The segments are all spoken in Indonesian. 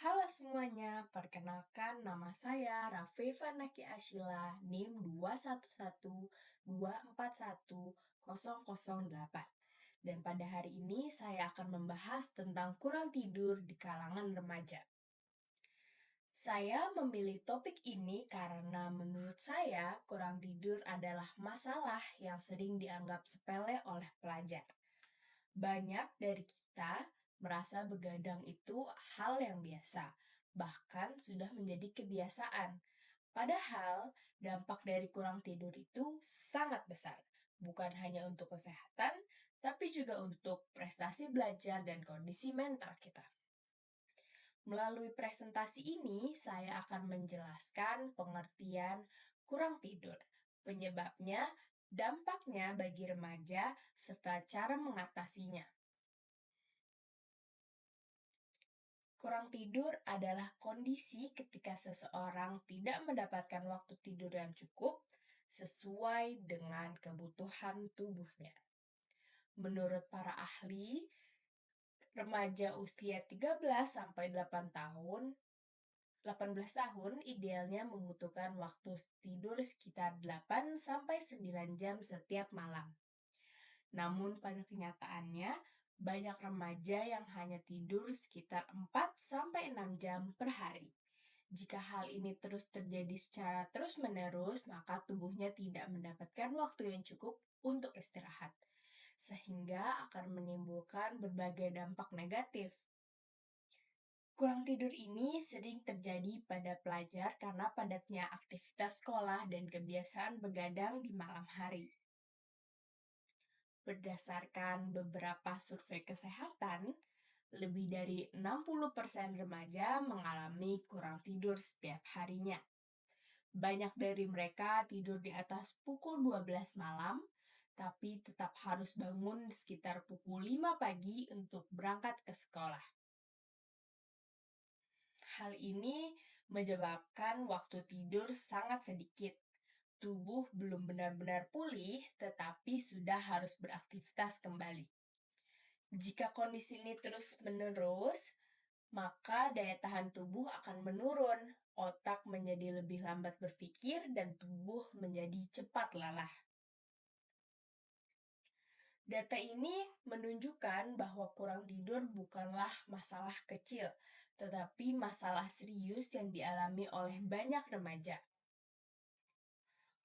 Halo semuanya, perkenalkan nama saya Rafefa Naki Ashila, NIM 211241008. Dan pada hari ini saya akan membahas tentang kurang tidur di kalangan remaja. Saya memilih topik ini karena menurut saya kurang tidur adalah masalah yang sering dianggap sepele oleh pelajar. Banyak dari kita merasa begadang itu hal yang biasa, bahkan sudah menjadi kebiasaan. Padahal dampak dari kurang tidur itu sangat besar, bukan hanya untuk kesehatan, tapi juga untuk prestasi belajar dan kondisi mental kita. Melalui presentasi ini, saya akan menjelaskan pengertian kurang tidur, penyebabnya, dampaknya bagi remaja, serta cara mengatasinya. Kurang tidur adalah kondisi ketika seseorang tidak mendapatkan waktu tidur yang cukup sesuai dengan kebutuhan tubuhnya. Menurut para ahli, remaja usia 13 sampai 18 tahun idealnya membutuhkan waktu tidur sekitar 8 sampai 9 jam setiap malam. Namun pada kenyataannya, banyak remaja yang hanya tidur sekitar 4 sampai 6 jam per hari. Jika hal ini terus terjadi secara terus-menerus, maka tubuhnya tidak mendapatkan waktu yang cukup untuk istirahat, sehingga akan menimbulkan berbagai dampak negatif. Kurang tidur ini sering terjadi pada pelajar karena padatnya aktivitas sekolah dan kebiasaan begadang di malam hari. Berdasarkan beberapa survei kesehatan, lebih dari 60% remaja mengalami kurang tidur setiap harinya. Banyak dari mereka tidur di atas pukul 12 malam, tapi tetap harus bangun sekitar pukul 5 pagi untuk berangkat ke sekolah. Hal ini menyebabkan waktu tidur sangat sedikit. Tubuh belum benar-benar pulih, tetapi sudah harus beraktivitas kembali. Jika kondisi ini terus-menerus, maka daya tahan tubuh akan menurun, otak menjadi lebih lambat berpikir, dan tubuh menjadi cepat lelah. Data ini menunjukkan bahwa kurang tidur bukanlah masalah kecil, tetapi masalah serius yang dialami oleh banyak remaja.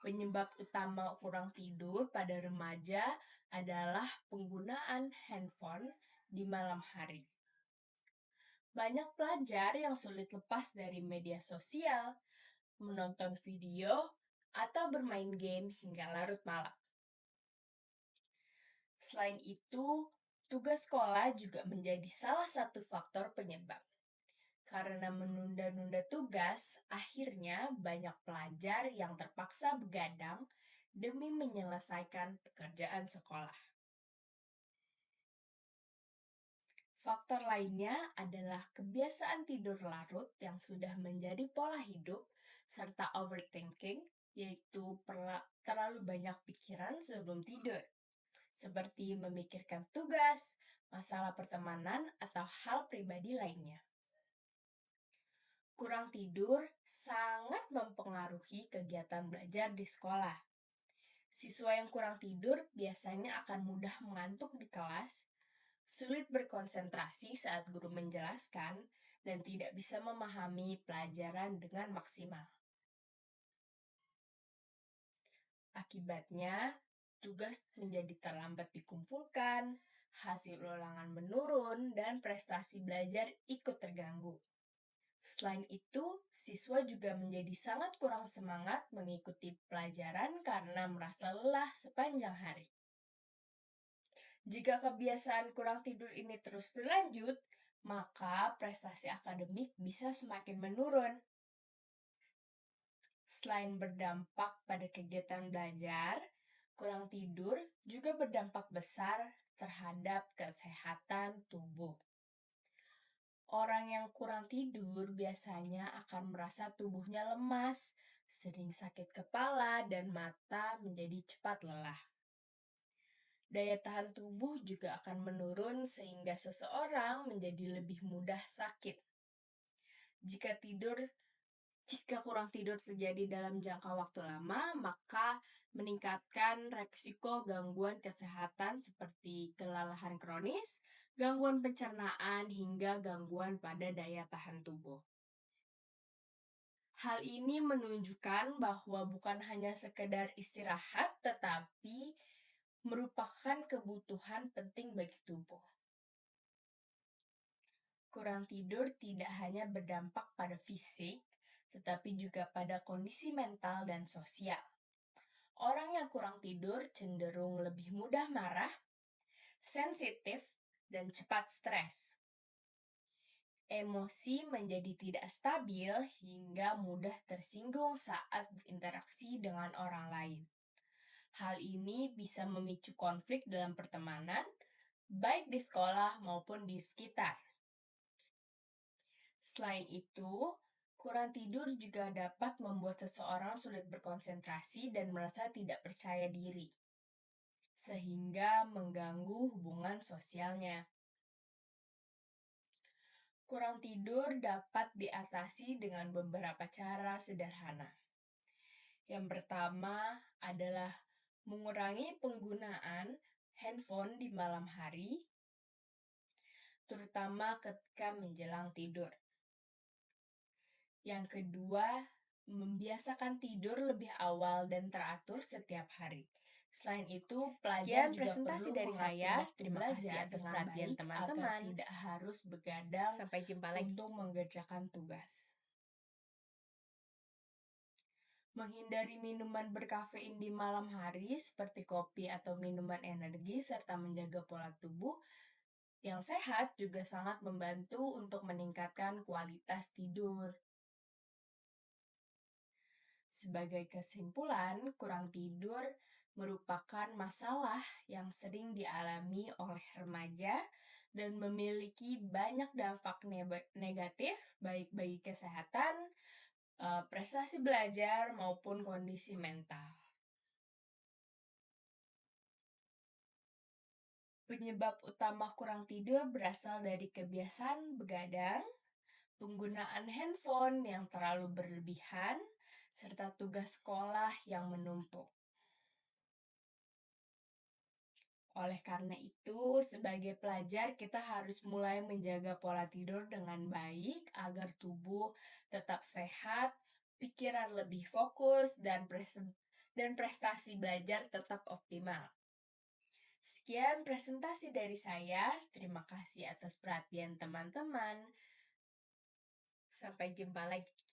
Penyebab utama kurang tidur pada remaja adalah penggunaan handphone di malam hari. Banyak pelajar yang sulit lepas dari media sosial, menonton video, atau bermain game hingga larut malam. Selain itu, tugas sekolah juga menjadi salah satu faktor penyebab. Karena menunda-nunda tugas, akhirnya banyak pelajar yang terpaksa begadang demi menyelesaikan pekerjaan sekolah. Faktor lainnya adalah kebiasaan tidur larut yang sudah menjadi pola hidup, serta overthinking, yaitu terlalu banyak pikiran sebelum tidur, seperti memikirkan tugas, masalah pertemanan, atau hal pribadi lainnya. Kurang tidur sangat mempengaruhi kegiatan belajar di sekolah. Siswa yang kurang tidur biasanya akan mudah mengantuk di kelas, sulit berkonsentrasi saat guru menjelaskan, dan tidak bisa memahami pelajaran dengan maksimal. Akibatnya, tugas menjadi terlambat dikumpulkan, hasil ulangan menurun, dan prestasi belajar ikut terganggu. Selain itu, siswa juga menjadi sangat kurang semangat mengikuti pelajaran karena merasa lelah sepanjang hari. Jika kebiasaan kurang tidur ini terus berlanjut, maka prestasi akademik bisa semakin menurun. Selain berdampak pada kegiatan belajar, kurang tidur juga berdampak besar terhadap kesehatan tubuh. Orang yang kurang tidur biasanya akan merasa tubuhnya lemas, sering sakit kepala, dan mata menjadi cepat lelah. Daya tahan tubuh juga akan menurun sehingga seseorang menjadi lebih mudah sakit. Jika kurang tidur terjadi dalam jangka waktu lama, maka meningkatkan resiko gangguan kesehatan seperti kelelahan kronis, gangguan pencernaan, hingga gangguan pada daya tahan tubuh. Hal ini menunjukkan bahwa bukan hanya sekedar istirahat, tetapi merupakan kebutuhan penting bagi tubuh. Kurang tidur tidak hanya berdampak pada fisik, tetapi juga pada kondisi mental dan sosial. Orang yang kurang tidur cenderung lebih mudah marah, sensitif, dan cepat stres. Emosi menjadi tidak stabil hingga mudah tersinggung saat berinteraksi dengan orang lain. Hal ini bisa memicu konflik dalam pertemanan, baik di sekolah maupun di sekitar. Selain itu, kurang tidur juga dapat membuat seseorang sulit berkonsentrasi dan merasa tidak percaya diri, sehingga mengganggu hubungan sosialnya. Kurang tidur dapat diatasi dengan beberapa cara sederhana. Yang pertama adalah mengurangi penggunaan handphone di malam hari, terutama ketika menjelang tidur. Yang kedua, membiasakan tidur lebih awal dan teratur setiap hari. Selain itu, pelajar Sekian juga presentasi perlu dari mengatur saya. waktu Terima kasih belajar atas dengan perhatian baik teman-teman. agar tidak harus begadang Sampai jumpa lagi. untuk mengerjakan tugas. Menghindari minuman berkafein di malam hari seperti kopi atau minuman energi serta menjaga pola tubuh yang sehat juga sangat membantu untuk meningkatkan kualitas tidur. Sebagai kesimpulan, kurang tidur merupakan masalah yang sering dialami oleh remaja dan memiliki banyak dampak negatif baik bagi kesehatan, prestasi belajar maupun kondisi mental. Penyebab utama kurang tidur berasal dari kebiasaan begadang, penggunaan handphone yang terlalu berlebihan, serta tugas sekolah yang menumpuk. Oleh karena itu, sebagai pelajar kita harus mulai menjaga pola tidur dengan baik agar tubuh tetap sehat, pikiran lebih fokus, dan prestasi belajar tetap optimal. Sekian presentasi dari saya. Terima kasih atas perhatian teman-teman. Sampai jumpa lagi.